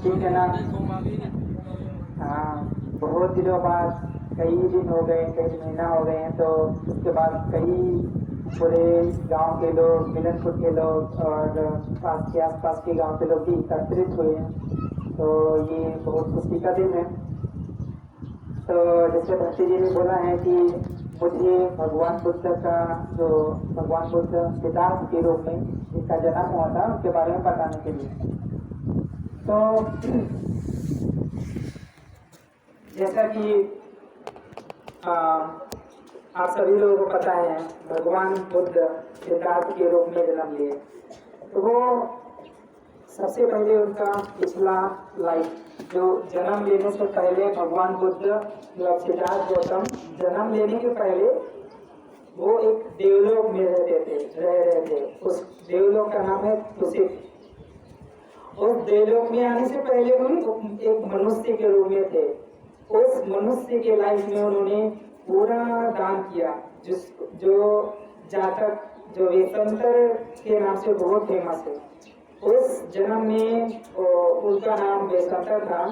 ठीक है ना। हाँ, बहुत दिनों बाद, कई दिन हो गए, कई महीना हो गए हैं, तो उसके बाद कई पूरे गांव के लोग, मिलनपुर के लोग और पास के आसपास के गांव के लोग भी एकत्रित हुए हैं। तो ये बहुत खुशी का दिन है। तो जैसे भक्ति जी ने बोला है कि मुझे भगवान बुद्ध का, जो भगवान बुद्ध सिद्धार्थ के रूप में जिसका जन्म हुआ था, उनके बारे में बताने के लिए। तो जैसा कि आप सभी लोगों को पता है, भगवान बुद्ध सिद्धार्थ के रूप में जन्म लिए। तो वो सबसे पहले उनका पिछला लाइफ, जो जन्म लेने से पहले भगवान बुद्ध मतलब सिद्धार्थ गौतम जन्म लेने के पहले वो एक देवलोक में रह रहे थे। उस देवलोक का नाम है तुसित। उस देवलोक में आने से पहले वो एक मनुष्य के रूप में थे। उस मनुष्य के लाइफ में उन्होंने पूरा दान किया, जो जातक, जो वेशंतर के नाम से बहुत फेमस है। उस जन्म में उनका नाम वेशंतर था।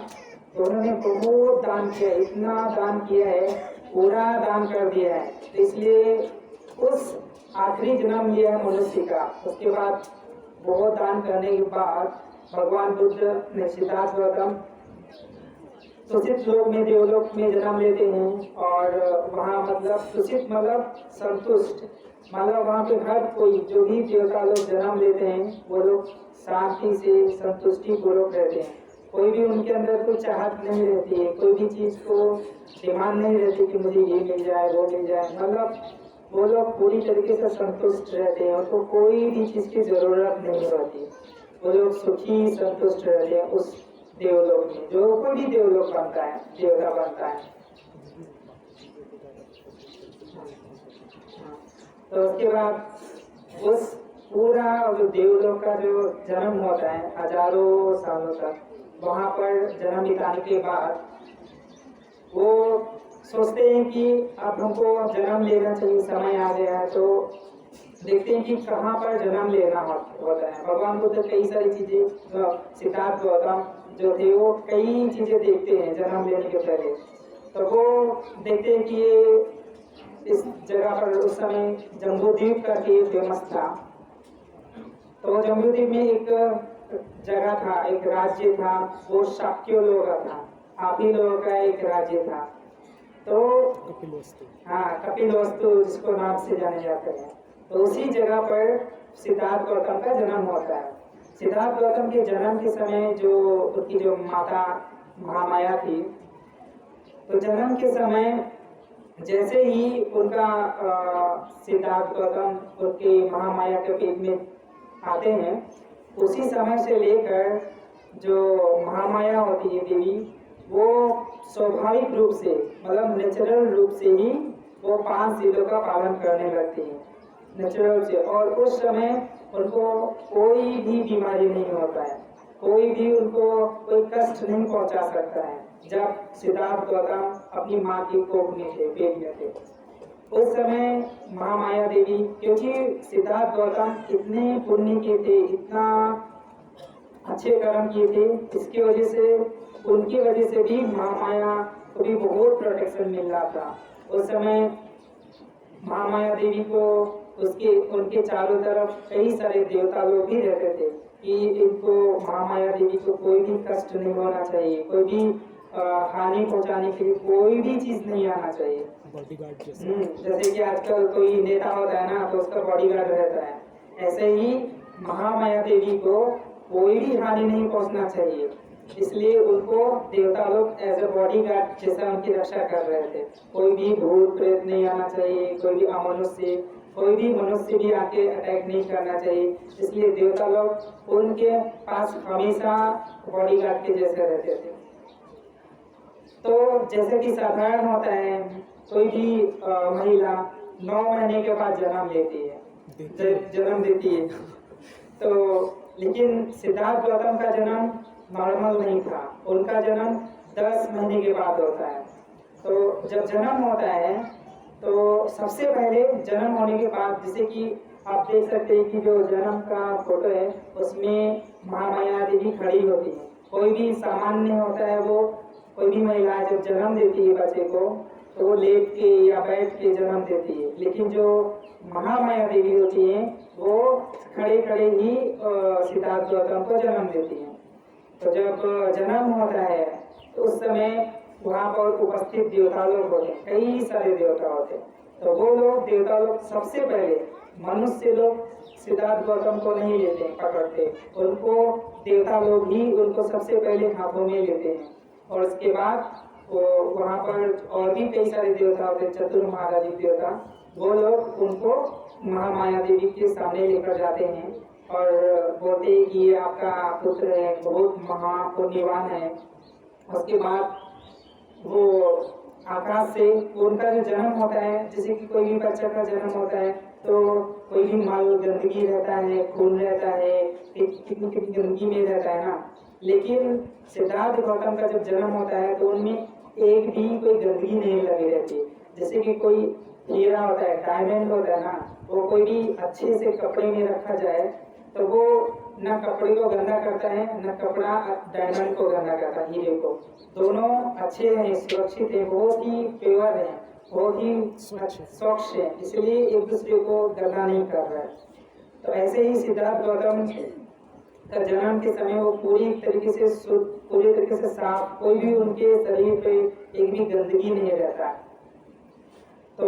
तो उन्होंने बहुत दान किया, इतना दान किया है, पूरा दान कर दिया है। इसलिए उस आखिरी जन्म लिया है मनुष्य का। उसके बाद बहुत दान करने के बाद भगवान बुद्ध ने सिद्धार्थ गौतम तुसित लोक में, देवलोक में जन्म लेते हैं। और वहाँ मतलब तुसित मतलब संतुष्ट, मतलब वहाँ पे हर कोई, जो भी देवता लोग जन्म लेते हैं, वो लोग शांति से संतुष्टि पूर्वक रहते हैं। कोई भी उनके अंदर कोई चाहत नहीं रहती है, कोई भी चीज को डिमांड नहीं रहती कि मुझे ये मिल जाए, वो मिल जाए। मतलब वो लोग पूरी तरीके से संतुष्ट रहते हैं, उनको कोई भी चीज की जरूरत नहीं रहती। वो लोग सुखी संतुष्ट रहते हैं उस देवलोक में, जो कोई भी देवलोक बनता है, देवता बनता है। तो उसके बाद उस पूरा जो देवलोक का जो जन्म होता है हजारों सालों तक, वहां पर जन्म बिताने के बाद वो सोचते हैं कि अब हमको जन्म लेना चाहिए, समय आ गया है। तो देखते हैं कि कहाँ पर जन्म लेना होता है। भगवान बुद्ध कई सारी चीजें, सिद्धार्थ गौतम जो थे, वो कई चीजें देखते हैं जन्म लेने के पहले। तो वो देखते हैं कि ये इस जगह पर उस समय जम्बूद्वीप करके फेमस था। तो जम्बूद्वीप में एक जगह था, एक राज्य था, वो शाक्य लोगों का था, आप ही लोगों का एक राज्य था। तो हाँ, कपिलवस्तु जिसको नाम से जाने जाते हैं। तो उसी जगह पर सिद्धार्थ गौतम का जन्म होता है। सिद्धार्थ गौतम के जन्म के समय जो उनकी जो माता महामाया थी, तो जन्म के समय जैसे ही उनका सिद्धार्थ गौतम उनके महामाया के पेट में आते हैं, उसी समय से लेकर जो महामाया होती है देवी, वो स्वाभाविक रूप से, मतलब नेचुरल रूप से ही वो 5 चीजों का पालन करने लगती है, नेचुरल से। और उस समय उनको कोई भी बीमारी नहीं होता है, कोई भी उनको कोई कष्ट नहीं पहुंचा सकता है। जब सिद्धार्थ गौतम अपनी माँ की कोख में थे, पेट में थे, उस समय महामाया देवी, क्योंकि सिद्धार्थ गौतम इतने पुण्य के थे, इतना अच्छे कर्म किए थे, इसकी वजह से, उनकी वजह से भी महामाया को भी बहुत प्रोटेक्शन मिल रहा था। उस समय महामाया देवी को उसके उनके चारों तरफ कई सारे देवता लोग भी रहते थे कि इनको, महामाया देवी को कोई भी कष्ट नहीं होना चाहिए, कोई भी हानि पहुंचाने के लिए कोई भी चीज नहीं आना चाहिए। बॉडीगार्ड जैसे कि आजकल कोई नेता होता है ना, तो उसका बॉडीगार्ड रहता है, ऐसे ही महामाया देवी को कोई भी हानि नहीं पहुंचना चाहिए। इसलिए उनको देवता लोग एज ए बॉडीगार्ड जैसा उनकी रक्षा कर रहे थे। कोई भी भूत प्रेत नहीं आना चाहिए, कोई भी अमनुष्य, कोई भी मनुष्य भी आके अटैक नहीं करना चाहिए। इसलिए देवता लोग उनके पास हमेशा बॉडीगार्ड के जैसे रहते थे। तो जैसे कि साधारण होता है, कोई भी महिला 9 महीने के बाद जन्म लेती है, जन्म देती है। तो लेकिन सिद्धार्थ गौतम का जन्म नॉर्मल नहीं था, उनका जन्म 10 महीने के बाद होता है। तो जब जन्म होता है, तो सबसे पहले जन्म होने के बाद, जैसे कि आप देख सकते हैं कि जो जन्म का फोटो है, उसमें महामाया देवी खड़ी होती है। कोई भी सामान्य होता है, वो कोई भी महिला जब जन्म देती है बच्चे को तो वो लेट के या बैठ के जन्म देती है, लेकिन जो महामाया देवी होती है वो खड़े खड़े ही सिद्धार्थ गौतम को जन्म देती है। तो जब जन्म होता है तो उस समय वहाँ पर उपस्थित देवता लोग होते हैं, कई सारे देवता होते हैं। तो वो लोग देवता लोग सबसे पहले, मनुष्य लोग सिद्धार्थ गौतम को नहीं लेते पकड़ते, उनको देवता लोग ही उनको सबसे पहले हाथों में लेते हैं। और उसके बाद वो वहाँ पर और भी कई सारे देवता होते हैं, चतुर महाराजी देवता, वो लोग उनको महामाया देवी के सामने लेकर जाते हैं और बोलते हैं कि ये आपका पुत्र है, बहुत महापुण्यवान है। उसके बाद वो आकाश से उनका जो जन्म होता है, जैसे कि कोई भी बच्चा का जन्म होता है तो कोई भी माल गंदगी रहता है, खून रहता है, कितनी कितनी गंदगी में रहता है ना, लेकिन सिद्धार्थ गौतम का जब जन्म होता है तो उनमें एक भी कोई गंदगी नहीं लगी रहती। जैसे कि कोई हीरा होता है, डायमंड होता है ना, वो कोई भी अच्छे से कपड़े में रखा जाए तो वो न कपड़े को गंदा करता है, न कपड़ा डायमंड को गंदा करता है, हीरे को। दोनों अच्छे हैं, सुरक्षित हैं, बहुत ही प्योर हैं, बहुत ही स्वच्छ है, इसलिए एक दूसरे को गंदा नहीं कर रहा है। तो ऐसे ही सिद्धार्थ गौतम का जन्म के समय वो पूरी तरीके से शुद्ध, पूरी तरीके से साफ, कोई भी उनके शरीर पे एक भी गंदगी नहीं रहता। तो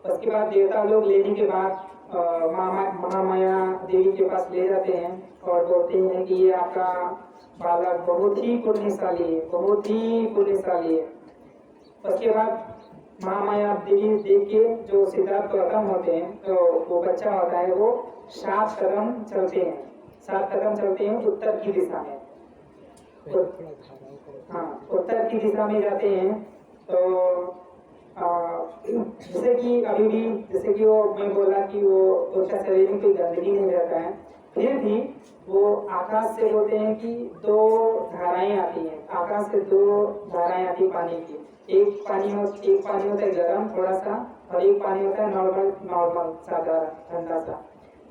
उसके बाद देवता लोग लेने के बाद महामाया देवी के पास ले जाते हैं और बोलते हैं कि ये आपका बालक बहुत ही पुण्यशाली है, बहुत ही पुण्यशाली है। उसके बाद महामाया देवी देख के जो सिद्धार्थ गौतम होते हैं, तो वो बच्चा होता है वो 7 कदम चलते हैं, 7 कदम चलते हैं उत्तर की दिशा में। हाँ, उत्तर की दिशा में जाते हैं। तो जैसे कि अभी भी, जैसे कि वो मैं बोला कि वो उसका शरीर में कोई गंदगी नहीं रहता है, फिर भी वो आकाश से बोलते हैं कि 2 धाराएं आती हैं, आकाश से 2 धाराएं आती है पानी की। एक पानी होता है गर्म थोड़ा सा, और एक पानी होता है नॉर्मल साधारण ठंडा सा।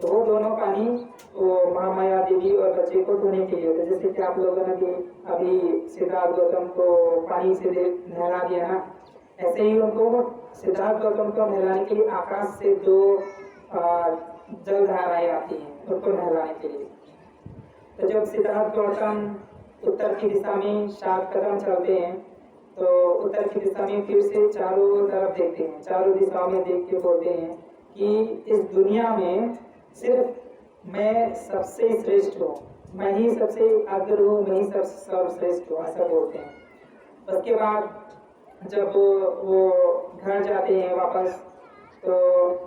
तो वो दोनों पानी वो महामाया देवी और बच्चे को धोने के लिए होते हैं। जैसे कि आप लोगों ने भी अभी सिद्धार्थ गौतम को पानी से नहला दिया ना, ऐसे ही उनको सिद्धार्थ गौतम को नहलाने के लिए आकाश से 2 जल धाराएं आती हैं उनको नहलाने के लिए। तो जब सिद्धार्थ गौतम उत्तर की दिशा में 7 कदम चलते हैं तो उत्तर की दिशा में फिर से चारों तरफ देखते हैं, चारों दिशाओं में देख के बोलते हैं कि इस दुनिया में सिर्फ मैं सबसे श्रेष्ठ हूँ, मैं ही सबसे अग्र हूँ, मैं ही सर्वश्रेष्ठ हूँ, ऐसा बोलते हैं। उसके बाद जब वो घर जाते हैं वापस, तो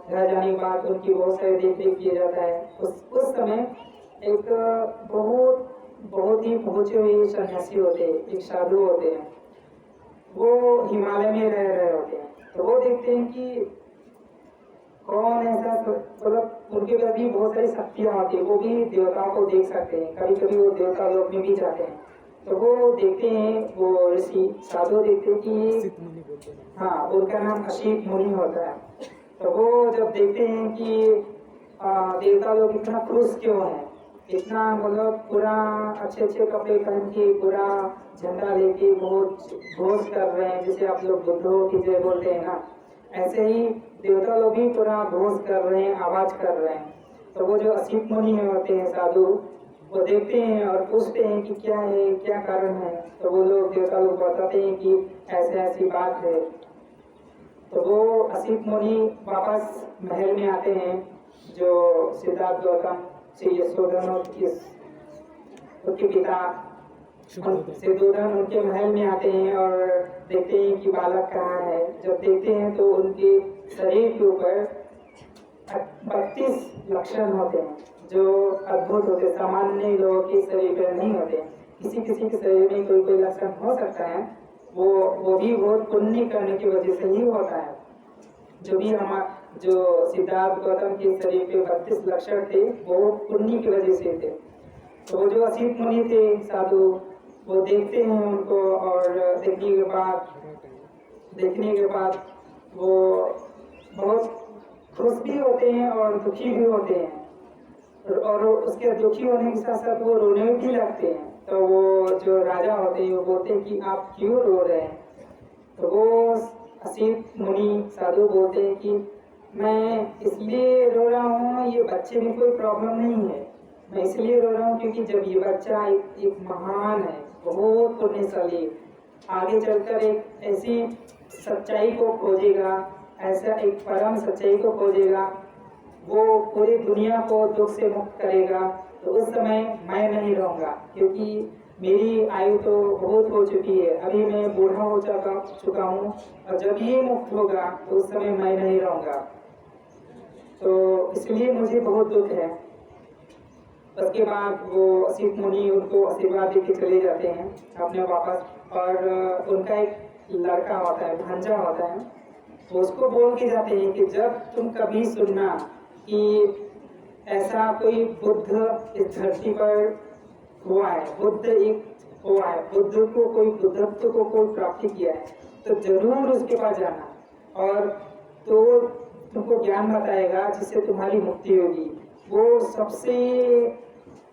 घर जाने के बाद उनकी बहुत सारी देख रेख किया जाता है। उस समय एक बहुत ही पहुंचे हुए सन्यासी होते हैं, एक साधु होते हैं, वो हिमालय में रह रहे होते हैं। तो वो देखते हैं कि कौन ऐसा, मतलब उनके पास भी बहुत सारी शक्तियाँ होती है, वो भी देवताओं को देख सकते हैं, कभी कभी वो देवता लोक में भी जाते हैं। तो वो देखते हैं, वो ऋषि साधु देखते हैं कि हाँ, उनका नाम असित मुनि होता है। तो वो जब देखते हैं कि देवता लोग इतना खुश क्यों है, इतना मतलब पूरा अच्छे अच्छे कपड़े पहन के, पूरा झंडा लेके बहुत घोष कर रहे हैं, जैसे आप लोग बुद्धों की जय बोलते हैं ना, ऐसे ही देवता लोग भी पूरा घोष कर रहे हैं, आवाज कर रहे हैं। तो वो जो असित मुनि होते हैं साधु, वो देखते हैं और पूछते हैं कि क्या है, क्या कारण है। तो वो लोग देवता लोग बताते हैं कि ऐसे ऐसी बात है। तो वो असित मुनि वापस महल में आते हैं, जो सिद्धार्थ गौतम श्री यशोधन उनके पिता सिद्धोधन उनके महल में आते हैं और देखते हैं कि बालक कहाँ है। जब देखते हैं तो उनके शरीर के ऊपर 32 लक्षण होते हैं जो अद्भुत होते, सामान्य लोगों के शरीर पर नहीं होते। किसी किसी के शरीर में कोई कोई लक्षण हो सकता है, वो भी बहुत पुण्य करने की वजह से ही होता है। जो सिद्धार्थ गौतम के शरीर पे 32 लक्षण थे, वो पुण्य की वजह से थे। तो वो जो असित मुनि थे साधु, वो देखते हैं उनको और देखने के बाद वो बहुत खुश भी होते हैं और दुखी भी होते हैं, और उसके दुखी होने के साथ साथ वो रोने भी लगते हैं। तो वो जो राजा होते हैं वो बोलते हैं कि आप क्यों रो रहे हैं। तो वो असीत मुनि साधु बोलते हैं कि मैं इसलिए रो रहा हूँ, ये बच्चे में कोई प्रॉब्लम नहीं है, मैं इसलिए रो रहा हूँ क्योंकि जब ये बच्चा एक महान है, बहुत पुण्यशाली, आगे चलकर एक ऐसी सच्चाई को खोजेगा, ऐसा एक परम सच्चाई को खोजेगा, वो पूरी दुनिया को दुख से मुक्त करेगा, तो उस समय मैं नहीं रहूँगा क्योंकि मेरी आयु तो बहुत हो चुकी है, अभी मैं बूढ़ा हो चुका हूँ, और जब ये मुक्त होगा तो उस समय मैं नहीं रहूँगा, तो इसलिए मुझे बहुत दुख है। उसके बाद वो असीत मुनि उनको आशीर्वाद देके चले जाते हैं अपने वापस, और उनका एक लड़का होता है, भांजा होता है, वो उसको बोल के जाते हैं कि जब तुम कभी सुनना कि ऐसा कोई बुद्ध इस धरती पर हुआ है, बुद्ध एक हुआ है, बुद्ध को कोई बुद्धत्व को कोई प्राप्ति किया है, तो जरूर उसके पास जाना, और तो तुमको ज्ञान बताएगा जिससे तुम्हारी मुक्ति होगी। वो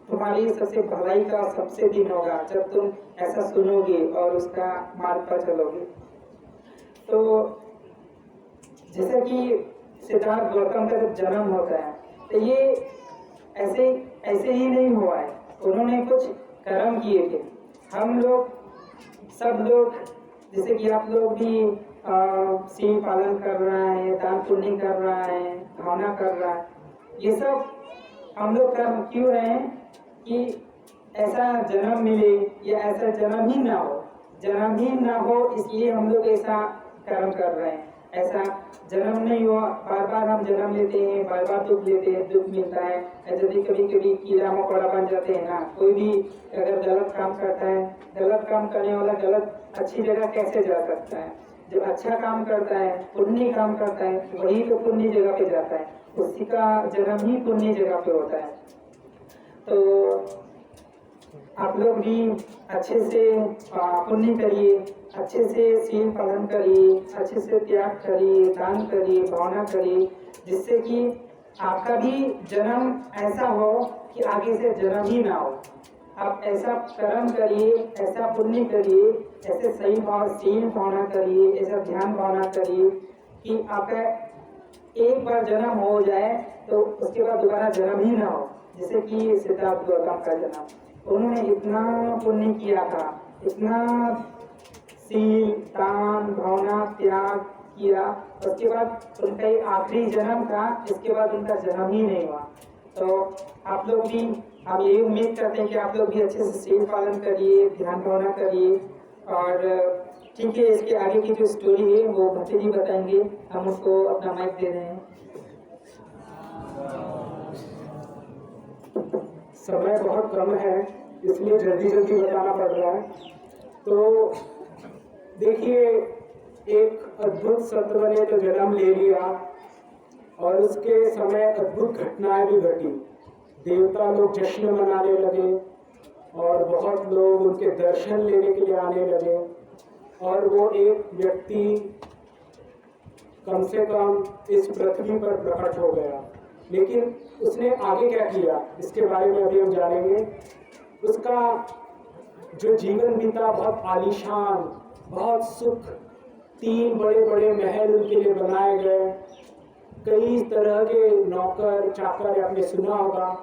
तुम्हारी सबसे भलाई का सबसे दिन होगा जब तुम ऐसा सुनोगे और उसका मार्ग पर चलोगे। तो जैसे कि सिद्धार्थ गौतम का जब जन्म होता है तो ये ऐसे ही नहीं हुआ है, उन्होंने कुछ कर्म किए थे। हम लोग सब लोग जैसे कि आप लोग भी सील पालन कर रहा है, दान पुण्य कर रहा है, भावना कर रहा है, ये सब हम लोग कर्म क्यों रहे हैं कि ऐसा जन्म मिले या ऐसा जन्म ही ना हो इसलिए हम लोग ऐसा कर्म कर रहे हैं। ऐसा जन्म नहीं हुआ, बार बार हम जन्म लेते हैं, बार बार दुख लेते हैं, दुख मिलता है, यदि कभी कभी कीड़ा मकोड़ा बन जाते हैं ना, कोई भी अगर गलत काम करता है, गलत काम करने वाला गलत अच्छी जगह कैसे जा सकता है। जो अच्छा काम करता है, पुण्य काम करता है, वही तो पुण्य जगह पे जाता है, उसी का जन्म ही पुण्य जगह पे होता है। तो आप लोग भी अच्छे से पुण्य करिए, अच्छे से सील पालन करिए, अच्छे से त्याग करिए, दान करिए, भावना करिए, जिससे कि आपका भी जन्म ऐसा हो कि आगे से जन्म ही ना हो। आप ऐसा कर्म करिए, ऐसा पुण्य करिए, ऐसे सही भाव सील भावना करिए, ऐसा ध्यान भावना करिए कि आपका एक बार जन्म हो जाए तो उसके बाद दोबारा जन्म ही ना हो। जैसे कि सिद्धार्थ गौतम का जन्म, उन्होंने इतना पुण्य किया था, इतना सील दान भावना त्याग किया, उसके बाद उनका ये आखिरी जन्म था, इसके बाद उनका जन्म ही नहीं हुआ। तो आप लोग भी, हम यही उम्मीद करते हैं कि आप लोग भी अच्छे से सील पालन करिए, ध्यान भावना करिए। और ठीक है, इसके आगे की जो स्टोरी है वो भक्ति जी बताएंगे, हम उसको अपना माइक दे रहे हैं। समय बहुत कम है इसलिए जल्दी जल्दी बताना पड़ रहा है। तो देखिए, एक अद्भुत सत्र ने तो जन्म ले लिया और उसके समय अद्भुत घटनाएं भी घटी। देवता लोग जश्न मनाने लगे और बहुत लोग उनके दर्शन लेने के लिए आने लगे, और वो एक व्यक्ति कम से कम इस पृथ्वी पर प्रकट हो गया। लेकिन उसने आगे क्या किया इसके बारे में अभी हम जानेंगे। उसका जो जीवन बीता बहुत आलीशान, बहुत सुख, 3 बड़े बड़े महल उनके लिए बनाए गए, कई तरह के नौकर चाकर, आपने सुना होगा।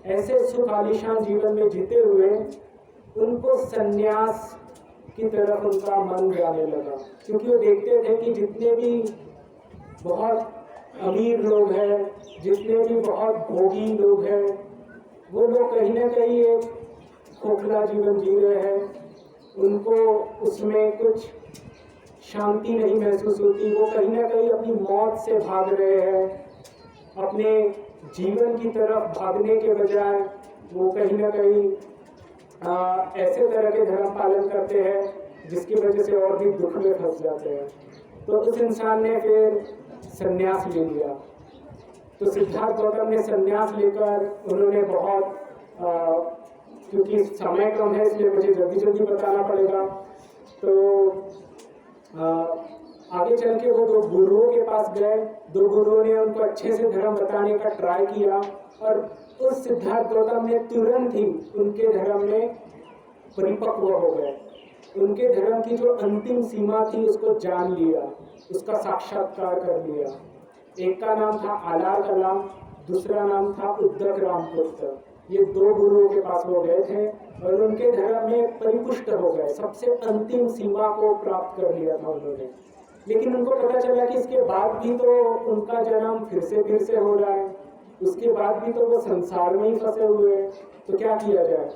ऐसे सुख आलीशान जीवन में जीते हुए उनको सन्यास की तरफ उनका मन जाने लगा, क्योंकि वो देखते थे कि जितने भी बहुत अमीर लोग हैं, जितने भी बहुत भोगी लोग हैं, वो लोग कहीं ना कहीं एक खोखला जीवन जी रहे हैं, उनको उसमें कुछ शांति नहीं महसूस होती। वो कहीं ना कहीं अपनी मौत से भाग रहे हैं, अपने जीवन की तरफ भागने के बजाय वो कहीं ना कहीं ऐसे तरह के धर्म पालन करते हैं जिसकी वजह से और भी दुख में फंस जाते हैं। तो उस इंसान ने फिर संन्यास ले लिया। तो सिद्धार्थ गौतम ने संन्यास लेकर, उन्होंने बहुत क्योंकि समय कम है इसलिए मुझे जल्दी जल्दी बताना पड़ेगा। तो आगे चल के वो 2 गुरुओं के पास गए। 2 गुरुओं ने उनको अच्छे से धर्म बताने का ट्राई किया, और उस सिद्धार्थ गौतम ने तुरंत ही उनके धर्म में परिपक्व हो गए, उनके धर्म की जो अंतिम सीमा थी उसको जान लिया, उसका साक्षात्कार कर लिया। एक का नाम था आलार कलाम, दूसरा नाम था उद्दक रामपुत्र। ये दो गुरुओं के पास वो गए थे और उनके धर्म में परिपुष्ट हो गए, सबसे अंतिम सीमा को प्राप्त कर लिया था उन्होंने। लेकिन उनको पता चला कि इसके बाद भी तो उनका जन्म फिर से हो रहा है, उसके बाद भी तो वो संसार में ही फंसे हुए हैं, तो क्या किया जाए।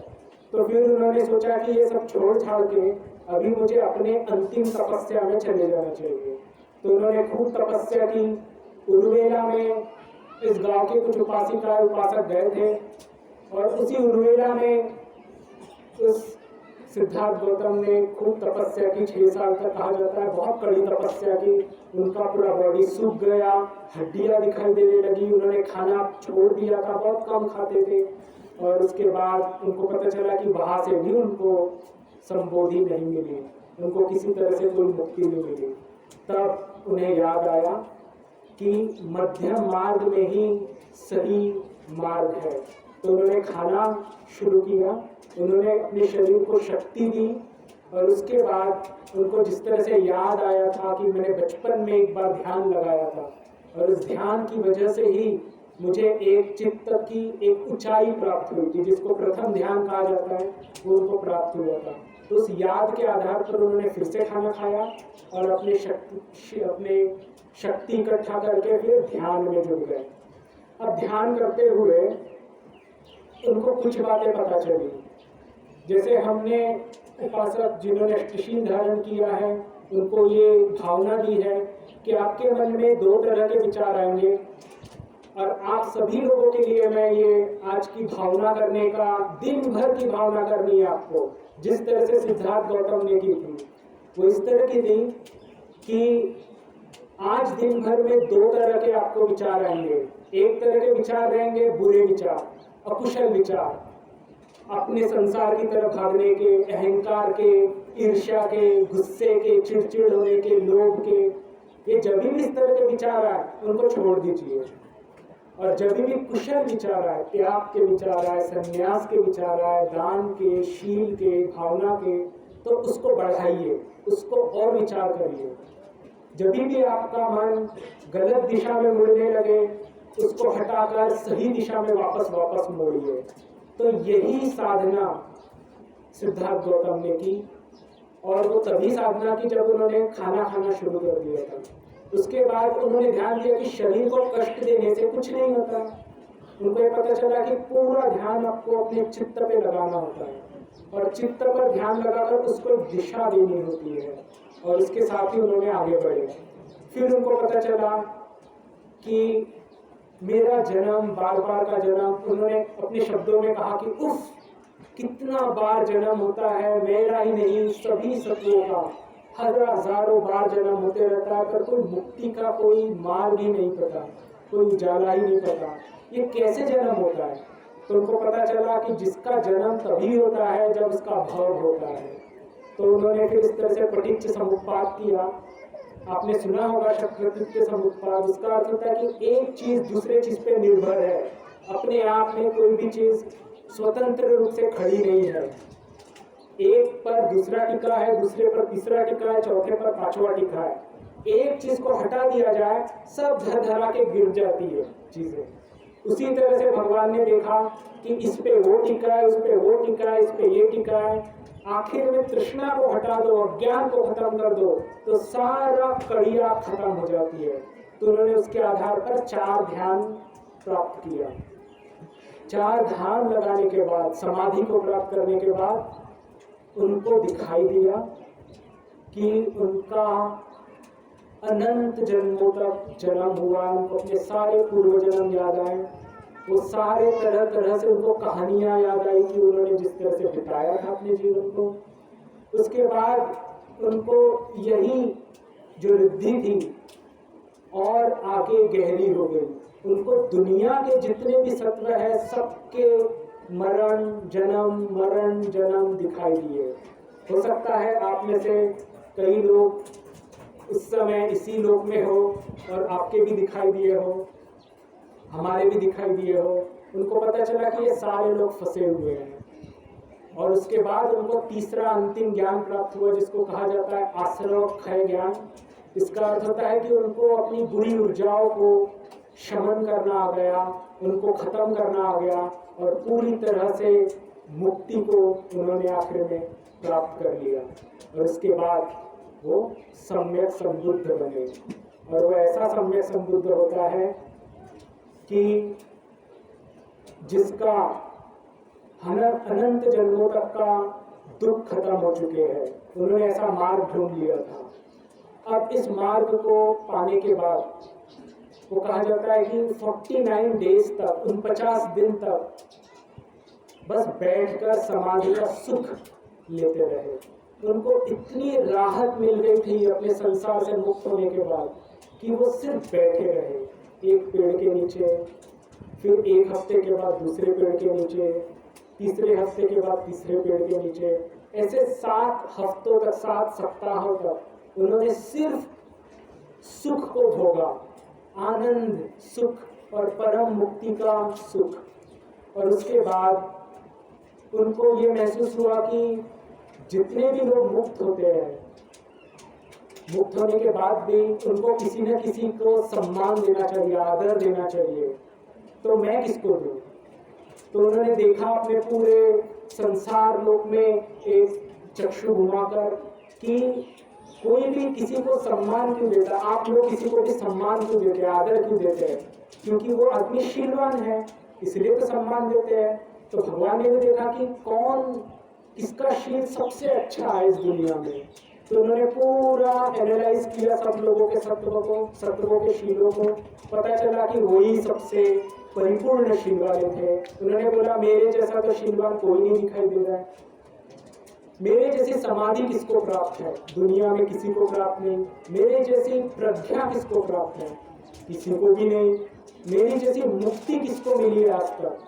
तो फिर उन्होंने सोचा कि ये सब छोड़ छाड़ के अभी मुझे अपने अंतिम तपस्या में चले जाना चाहिए। तो उन्होंने खूब तपस्या की। उर्वेला में इस गांव के कुछ उपासिका उपासक गए थे और उसी उर्वेला में उस सिद्धार्थ गौतम ने खूब तपस्या की, 6 साल तक कहा जाता है, बहुत कड़ी तपस्या की। उनका पूरा बॉडी सूख गया, हड्डियां दिखाई देने लगी, उन्होंने खाना छोड़ दिया था, बहुत कम खाते थे। और उसके बाद उनको पता चला कि वहां से भी उनको संबोधि नहीं मिली, उनको किसी तरह से कोई मुक्ति नहीं मिली। तब उन्हें याद आया कि मध्यम मार्ग में ही सही मार्ग है। तो उन्होंने खाना शुरू किया, उन्होंने अपने शरीर को शक्ति दी और उसके बाद उनको जिस तरह से याद आया था कि मैंने बचपन में एक बार ध्यान लगाया था और उस ध्यान की वजह से ही मुझे एक चित्त की एक ऊंचाई प्राप्त हुई थी, जिसको प्रथम ध्यान कहा जाता है, वो उनको प्राप्त हुआ था। तो उस याद के आधार पर उन्होंने फिर से खाना खाया और अपने शक्ति इकट्ठा करके फिर ध्यान में जुड़ गए। अब ध्यान करते हुए उनको कुछ बातें पता चली, जैसे हमने उपासक जिन्होंने शील धारण किया है उनको ये भावना दी है कि आपके मन में 2 तरह के विचार आएंगे और आप सभी लोगों के लिए मैं ये आज की भावना करने का, दिन भर की भावना करनी है आपको, जिस तरह से सिद्धार्थ गौतम ने की थी वो इस तरह की थी कि आज दिन भर में 2 तरह के आपको विचार आएंगे। एक तरह के विचार रहेंगे बुरे विचार, अकुशल विचार, अपने संसार की तरफ भागने के, अहंकार के, ईर्ष्या के, गुस्से के, चिड़चिड़ होने के, लोभ के। ये जब भी इस तरह के विचार आए उनको छोड़ दीजिए और जब भी कुशल विचार आए, त्याग के विचार आए, संन्यास के विचार आए, दान के, शील के, भावना के, तो उसको बढ़ाइए, उसको और विचार करिए। जब भी आपका मन गलत दिशा में मुड़ने लगे उसको हटाकर सही दिशा में वापस मोड़िए। तो यही साधना सिद्धार्थ गौतम ने की और वो तभी साधना की जब उन्होंने खाना खाना शुरू कर दिया था। उसके बाद उन्होंने ध्यान दिया कि शरीर को कष्ट देने से कुछ नहीं होता। उनको ये पता चला कि पूरा ध्यान आपको अपने चित्त पे लगाना होता है और चित्त पर ध्यान लगाकर उसको दिशा देनी होती है और उसके साथ ही उन्होंने आगे बढ़े। फिर उनको पता चला कि मेरा जन्म, बार बार का जन्म, उन्होंने अपने शब्दों में कहा कि उफ कितना बार जन्म होता है, मेरा ही नहीं सभी सत्वों का हजारों बार जन्म होते रहता है, पर कोई मुक्ति का कोई मार्ग ही नहीं पता, कोई उजाला ही नहीं पता, ये कैसे जन्म होता है। तो उनको पता चला कि जिसका जन्म तभी होता है जब उसका भव होता है। तो उन्होंने फिर इस तरह से पटिच्च समुत्पाद किया। आपने सुना होगा शक्तित्व समुत्पाद, उसका अर्थ होता है कि एक चीज दूसरे चीज पे निर्भर है, अपने आप में कोई भी चीज स्वतंत्र रूप से खड़ी नहीं है। एक पर दूसरा टिका है, दूसरे पर तीसरा टिका है, चौथे पर पांचवा टिका है। एक चीज को हटा दिया जाए सब धरा के गिर जाती है चीजें। उसी तरह से भगवान ने देखा कि इस पे वो टिका है, उस पे वो टिका है, इस पे ये टिका है, आखिर में तृष्णा को हटा दो, अज्ञान को खत्म कर दो तो सारा कड़िया खत्म हो जाती है। तो उन्होंने उसके आधार पर 4 ध्यान प्राप्त किया। 4 ध्यान लगाने के बाद, समाधि को प्राप्त करने के बाद उनको दिखाई दिया कि उनका अनंत जन्मों तक जन्म हुआ, उनको अपने सारे पूर्व जन्म याद आए, वो सारे तरह तरह से उनको कहानियां याद आई कि उन्होंने जिस तरह से बिताया था अपने जीवन को। उसके बाद उनको यही जो रिद्धि थी और आगे गहरी हो गई। उनको दुनिया के जितने भी सत्व है सबके मरण जन्म दिखाई दिए। हो सकता है आप में से कई लोग उस समय इसी लोक में हो और आपके भी दिखाई दिए हो, हमारे भी दिखाई दिए हो। उनको पता चला कि ये सारे लोग फंसे हुए हैं, और उसके बाद उनको तीसरा अंतिम ज्ञान प्राप्त हुआ जिसको कहा जाता है आश्रव क्षय ज्ञान। इसका अर्थ होता है कि उनको अपनी बुरी ऊर्जाओं को शमन करना आ गया, उनको खत्म करना आ गया और पूरी तरह से मुक्ति को उन्होंने आखिर में प्राप्त कर लिया। और इसके बाद वो सम्यक संबुद्ध बने। और वो ऐसा सम्यक संबुद्ध होता है कि जिसका अनंत जन्मों तक का दुख खत्म हो चुके हैं। उन्होंने ऐसा मार्ग ढूंढ लिया था। अब इस मार्ग को पाने के बाद वो कहा जाता है कि 49 डेज तक, 49 दिन तक बस बैठकर समाधि का सुख लेते रहे। उनको इतनी राहत मिल गई थी अपने संसार से मुक्त होने के बाद कि वो सिर्फ बैठे रहे एक पेड़ के नीचे, फिर एक हफ्ते के बाद दूसरे पेड़ के नीचे, तीसरे हफ्ते के बाद तीसरे पेड़ के नीचे, ऐसे 7 हफ्तों तक, 7 सप्ताहों तक उन्होंने सिर्फ सुख को भोगा, आनंद, सुख और परम मुक्ति का सुख। और उसके बाद उनको ये महसूस हुआ कि जितने भी लोग मुक्त होते हैं, मुक्त होने के बाद भी उनको किसी न किसी को सम्मान देना चाहिए, आदर देना चाहिए, तो मैं किसको दूं? तो उन्होंने देखा अपने पूरे संसार लोक में एक चक्षु घुमाकर कि कोई भी किसी को सम्मान क्यों देता, आप लोग किसी को भी सम्मान क्यों देते हैं, आदर क्यों देते हैं? क्योंकि वो आदमी शीलवान है, इसलिए तो सम्मान देते हैं। तो भगवान ने भी देखा कि कौन, किसका शील सबसे अच्छा है इस दुनिया में। तो उन्होंने पूरा एनालाइज किया सब लोगों के सत्वों के शीलों को। पता चला कि वही सबसे परिपूर्ण शील वाले थे। उन्होंने बोला मेरे जैसा तो शीलवान कोई नहीं दिखाई दे रहा है, मेरे जैसी समाधि किसको प्राप्त है, दुनिया में किसी को प्राप्त नहीं। मेरे जैसी प्रज्ञा किसको प्राप्त है, किसी को भी नहीं। मेरी जैसी मुक्ति किसको मिली है आज तक,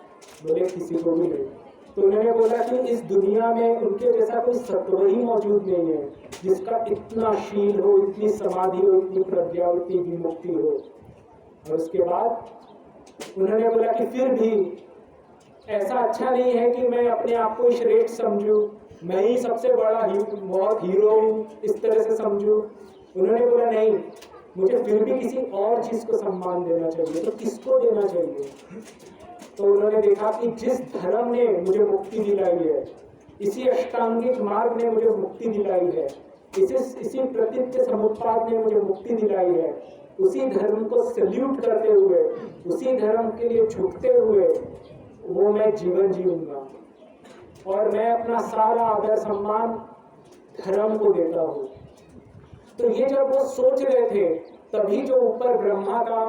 बोले किसी को भी नहीं। तो उन्होंने बोला कि इस दुनिया में उनके जैसा कोई सत्व ही मौजूद नहीं है जिसका इतना शील हो, इतनी समाधि हो, इतनी प्रज्ञा हो, इतनी विमुक्ति हो। और उसके बाद उन्होंने बोला कि फिर भी ऐसा अच्छा नहीं है कि मैं अपने आप को श्रेष्ठ समझूं, मैं ही सबसे बड़ा बहुत हीरो हूँ, इस तरह से समझूं। उन्होंने बोला नहीं, मुझे फिर भी किसी और चीज को सम्मान देना चाहिए। तो किसको देना चाहिए? तो उन्होंने देखा कि जिस धर्म ने मुझे मुक्ति दिलाई है, इसी अष्टांगिक मार्ग ने मुझे मुक्ति दिलाई है, इसी प्रतीत्य समुत्पाद ने मुझे मुक्ति दिलाई है, उसी धर्म को सल्यूट करते हुए, उसी धर्म के लिए झुकते हुए वो मैं जीवन जीऊंगा और मैं अपना सारा आदर सम्मान धर्म को देता हूँ। तो ये जब वो सोच रहे थे तभी जो ऊपर ब्रह्मा था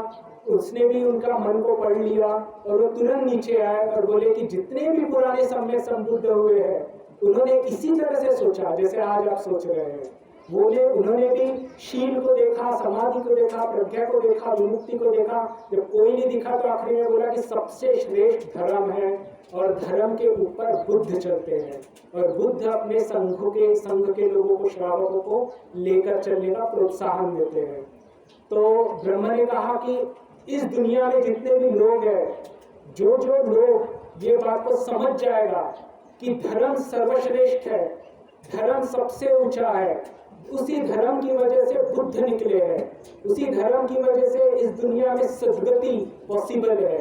उसने भी उनका मन को पढ़ लिया और वो तुरंत नीचे आए और बोले कि जितने भी पुराने सम्यक संबुद्ध हुए हैं उन्होंने इसी तरह से सोचा जैसे आज आप सोच रहे हैं। उन्होंने भी शील को देखा, समाधि को देखा, प्रज्ञा को देखा, विमुक्ति को देखा। जब कोई नहीं दिखा तो आखिरी में बोला कि सबसे श्रेष्ठ धर्म है और धर्म के ऊपर बुद्ध चलते हैं और बुद्ध अपने संघ के लोगों को, श्रावकों को लेकर चलने का प्रोत्साहन देते हैं। तो ब्रह्मा ने कहा कि इस दुनिया में जितने भी लोग हैं, जो लोग ये बात को समझ जाएगा कि धर्म सर्वश्रेष्ठ है, धर्म सबसे ऊंचा है, उसी धर्म की वजह से बुद्ध निकले हैं, उसी धर्म की वजह से इस दुनिया में सद्गति पॉसिबल है,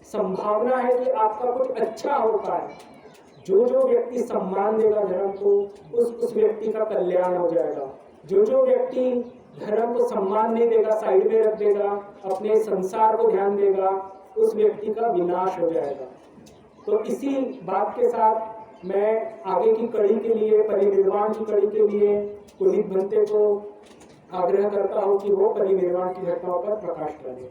संभावना है कि आपका कुछ अच्छा हो पाए। जो व्यक्ति सम्मान देगा धर्म को, उस व्यक्ति का कल्याण हो जाएगा। जो व्यक्ति धर्म को सम्मान नहीं देगा, साइड में रख देगा, अपने संसार को ध्यान देगा, उस व्यक्ति का विनाश हो जाएगा। तो इसी बात के साथ मैं आगे की कड़ी के लिए, परिनिर्वाण की कड़ी के लिए पुनीत भंते को आग्रह करता हूँ कि वो परिनिर्वाण की घटनाओं पर प्रकाश डालें।